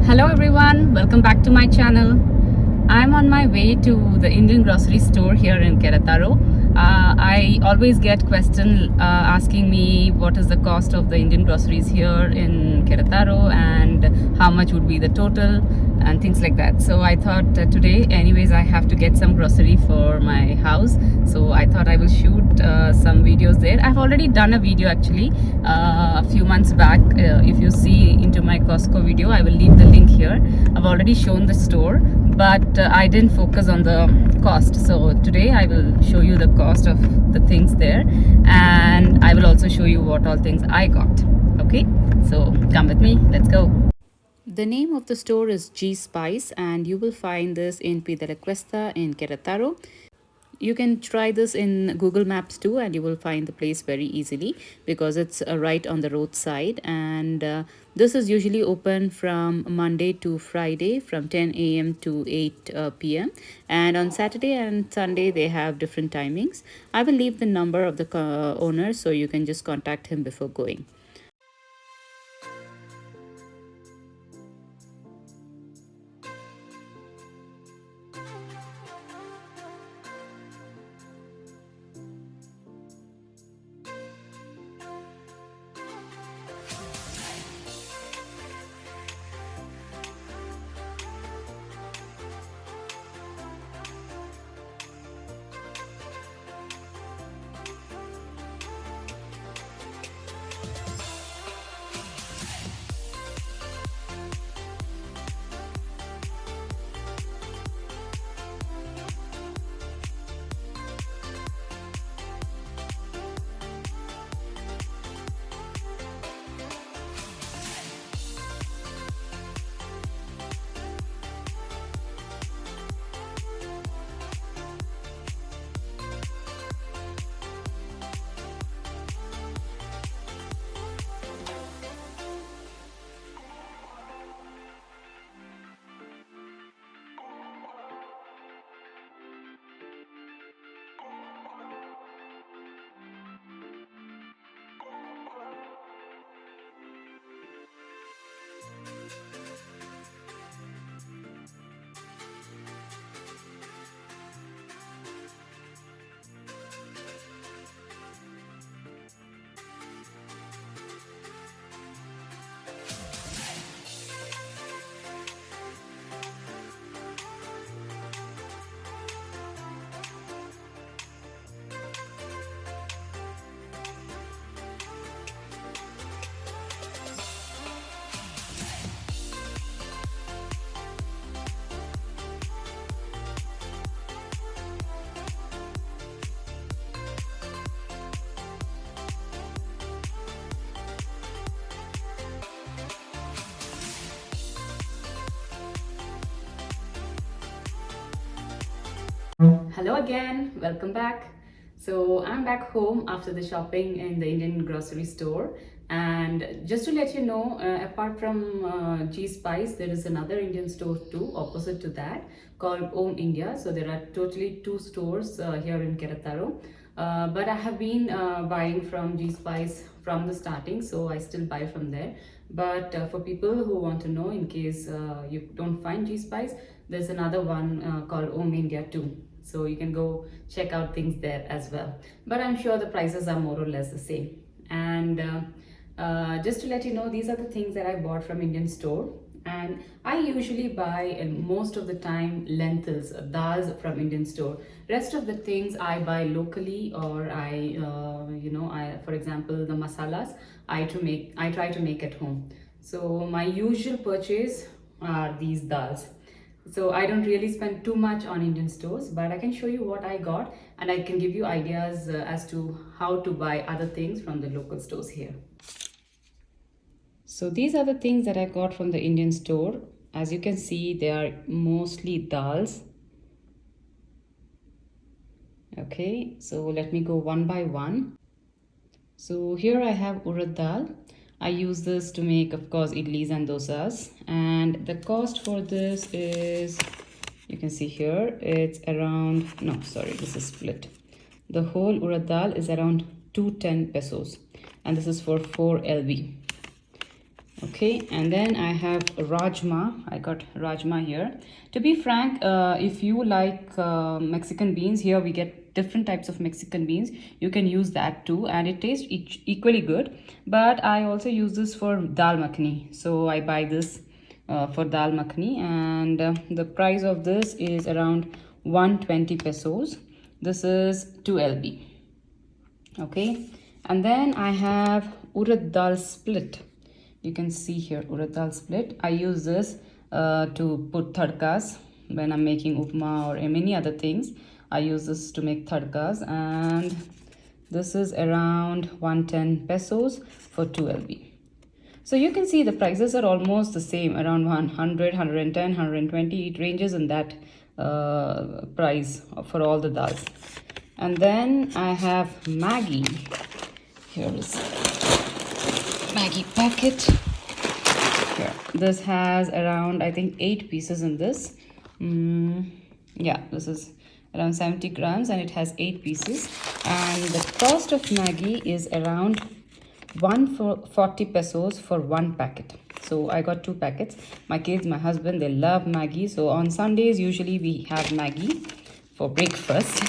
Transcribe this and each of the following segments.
Hello everyone, welcome back to my channel. I'm on my way to the Indian grocery store here in Querétaro. I always get questions asking me what is the cost of the Indian groceries here in Querétaro and how much would be the total and things like that. So I thought today anyways I have to get some grocery for my house. So I thought I will shoot some videos there. I've already done a video actually a few months back. If you see into my Costco video, I will leave the link here. I've already shown the store, but I didn't focus on the cost. So today I will show you the cost of the things there, and I will also show you what all things I got. Okay, so come with me, let's go. The name of the store is G Spice, and you will find this in Cuesta in Querétaro. You can try this in Google Maps too, and you will find the place very easily because it's right on the roadside. And this is usually open from Monday to Friday from 10 a.m. to 8 p.m. And on Saturday and Sunday they have different timings. I will leave the number of the owner so you can just contact him before going. Hello again, welcome back. So I'm back home after the shopping in the Indian grocery store, and just to let you know, apart from G Spice, there is another Indian store too opposite to that called Om India. So there are totally two stores here in Querétaro, but I have been buying from G Spice from the starting, so I still buy from there. But for people who want to know, in case you don't find G Spice, there's another one called Om India too, so you can go check out things there as well. But I'm sure the prices are more or less the same. And just to let you know, these are the things that I bought from Indian store. And I usually buy most of the time lentils, dals from Indian store. Rest of the things I buy locally, or I for example the masalas I try to make at home. So my usual purchase are these dals. So I don't really spend too much on Indian stores, but I can show you what I got, and I can give you ideas as to how to buy other things from the local stores here. So these are the things that I got from the Indian store. As you can see, they are mostly dals. Okay, so let me go one by one. So here I have urad dal. I use this to make, of course, idlis and dosas, and the cost for this is, you can see here, it's around, no sorry, this is split. The whole urad dal is around 210 pesos, and this is for 4 lb. Okay, and then I have rajma. I got rajma here. To be frank, if you like Mexican beans, here we get different types of Mexican beans. You can use that too, and it tastes equally good. But I also use this for dal makhani. So I buy this for dal makhani, and the price of this is around 120 pesos. This is 2 lb. Okay, and then I have urad dal split. You can see here urad dal split. I use this to put tadkas when I'm making upma or many other things. I use this to make tadkas, and this is around 110 pesos for 2 lb. So you can see the prices are almost the same, around 100, 110, 120. It ranges in that price for all the dals. And then I have Maggi. Here is Maggi packet. Here, this has around, I think, 8 pieces in this. Yeah, this is around 70 grams and it has 8 pieces. And the cost of Maggi is around 140 pesos for one packet. So I got 2 packets. My kids, my husband, they love Maggi. So on Sundays, usually we have Maggi for breakfast.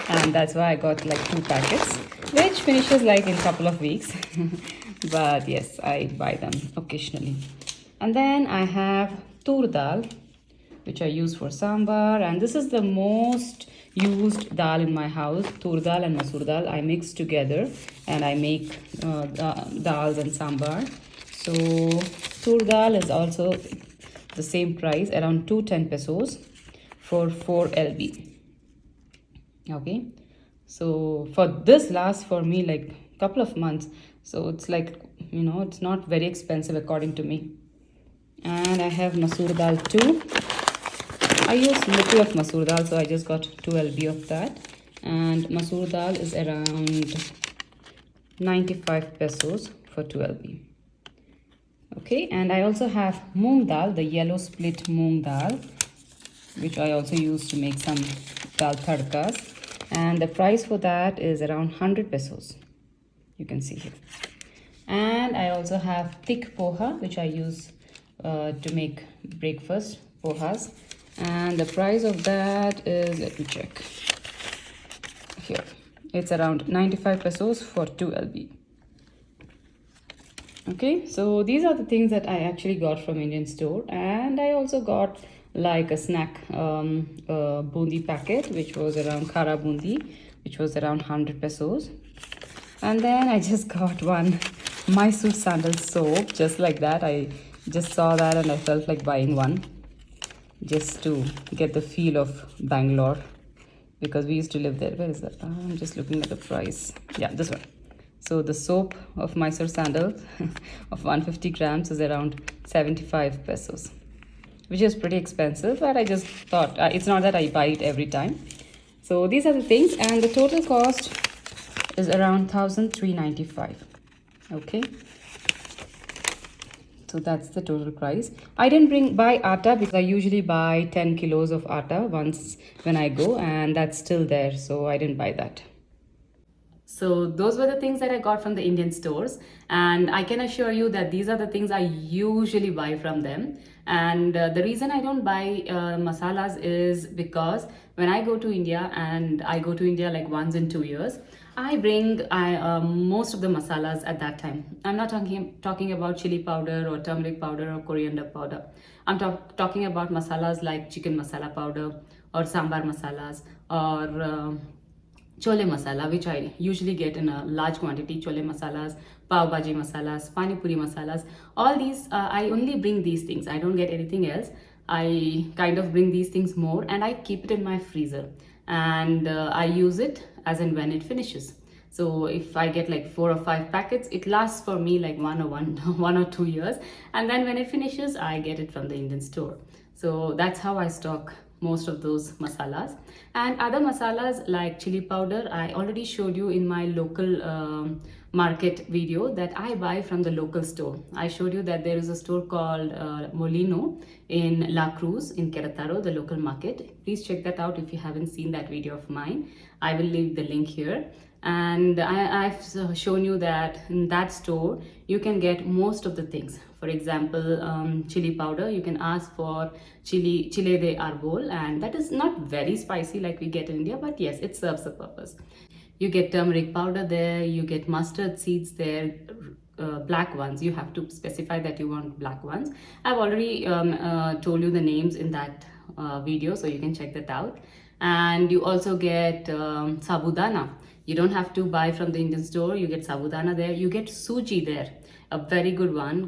And that's why I got like 2 packets, which finishes like in a couple of weeks. But yes, I buy them occasionally. And then I have tur dal, which I use for sambar, and this is the most used dal in my house. Tur dal and masoor dal I mix together and I make dals and sambar. So tur dal is also the same price, around 210 pesos for 4 lb. Okay, so for this lasts for me like a couple of months, so it's like, you know, it's not very expensive according to me. And I have masoor dal too. I use little of masoor dal, so I just got 2 lb of that. And masoor dal is around 95 pesos for 2 lb. Okay, and I also have moong dal, the yellow split moong dal, which I also use to make some dal tadkas. And the price for that is around 100 pesos. You can see here. And I also have thick poha, which I use to make breakfast pohas. And the price of that is, let me check here, it's around 95 pesos for 2 lb. Okay, so these are the things that I actually got from Indian store. And I also got like a snack bundi packet, which was around khara bundi, which was around 100 pesos. And then I just got one Mysore sandal soap, just like that. I just saw that and I felt like buying one just to get the feel of Bangalore, because we used to live there. Where is that? I'm just looking at the price. Yeah, this one. So the soap of Mysore sandal of 150 grams is around 75 pesos, which is pretty expensive, but I just thought, it's not that I buy it every time. So these are the things, and the total cost is around 1,395. Okay, so that's the total price. I didn't buy atta because I usually buy 10 kilos of atta once when I go, and that's still there, so I didn't buy that. So those were the things that I got from the Indian stores, and I can assure you that these are the things I usually buy from them. And the reason I don't buy masalas is because when I go to India, and I go to India like once in 2 years, I bring most of the masalas at that time. I'm not talking about chili powder or turmeric powder or coriander powder. I'm talking about masalas like chicken masala powder or sambar masalas or chole masala, which I usually get in a large quantity. Chole masalas, pav bhaji masalas, pani puri masalas, all these, I only bring these things. I don't get anything else. I kind of bring these things more and I keep it in my freezer, and I use it as and when it finishes. So if I get like 4 or 5 packets, it lasts for me like one or 2 years, and then when it finishes, I get it from the Indian store. So that's how I stock most of those masalas. And other masalas like chili powder, I already showed you in my local market video that I buy from the local store. I showed you that there is a store called Molino in La Cruz in Queretaro, the local market. Please check that out if you haven't seen that video of mine. I will leave the link here. And I've shown you that in that store you can get most of the things. For example, chili powder, you can ask for chile de arbol, and that is not very spicy like we get in India, but yes, it serves a purpose. You get turmeric powder there, you get mustard seeds there, black ones. You have to specify that you want black ones. I've already told you the names in that video, so you can check that out. And you also get sabudana. You don't have to buy from the Indian store, you get sabudana there. You get suji there, a very good one,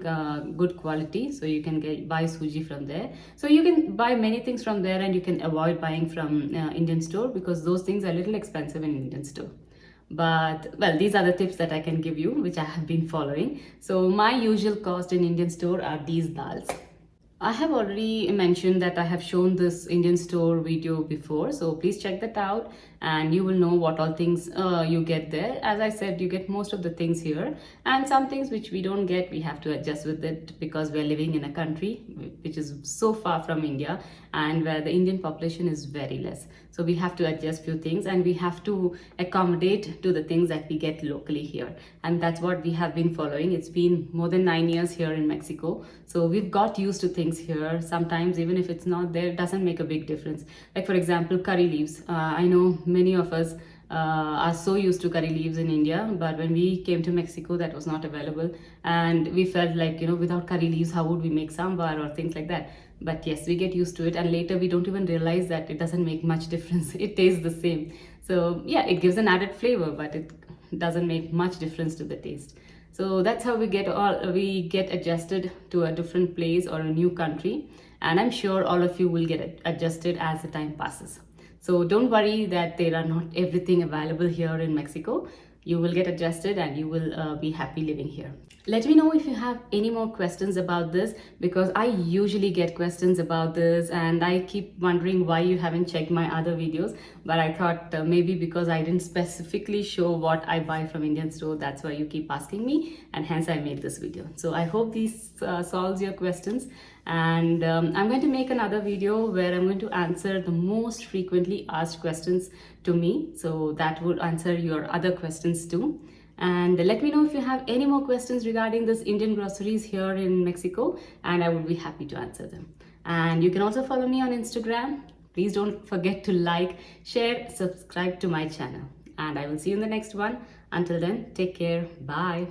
good quality, so you can buy suji from there. So you can buy many things from there, and you can avoid buying from Indian store because those things are a little expensive in Indian store. But well, these are the tips that I can give you, which I have been following. So my usual cost in Indian store are these dals. I have already mentioned that I have shown this Indian store video before, so please check that out and you will know what all things you get there. As I said, you get most of the things here, and some things which we don't get, we have to adjust with it because we're living in a country which is so far from India and where the Indian population is very less. So we have to adjust few things and we have to accommodate to the things that we get locally here. And that's what we have been following. It's been more than 9 years here in Mexico. So we've got used to things here. Sometimes even if it's not there, it doesn't make a big difference. Like for example, curry leaves. I know many of us are so used to curry leaves in India, but when we came to Mexico, that was not available. And we felt like, without curry leaves, how would we make sambar or things like that? But yes, we get used to it, and later we don't even realize that it doesn't make much difference. It tastes the same. So yeah, it gives an added flavor, but it doesn't make much difference to the taste. So that's how we get adjusted to a different place or a new country, and I'm sure all of you will get adjusted as the time passes. So don't worry that there are not everything available here in Mexico. You will get adjusted and you will be happy living here. Let me know if you have any more questions about this, because I usually get questions about this and I keep wondering why you haven't checked my other videos. But I thought maybe because I didn't specifically show what I buy from Indian store, that's why you keep asking me, and hence I made this video. So I hope this solves your questions, and I'm going to make another video where I'm going to answer the most frequently asked questions to me, so that would answer your other questions too. And let me know if you have any more questions regarding this Indian groceries here in Mexico, and I would be happy to answer them. And you can also follow me on Instagram. Please don't forget to like, share, subscribe to my channel. And I will see you in the next one. Until then, take care. Bye.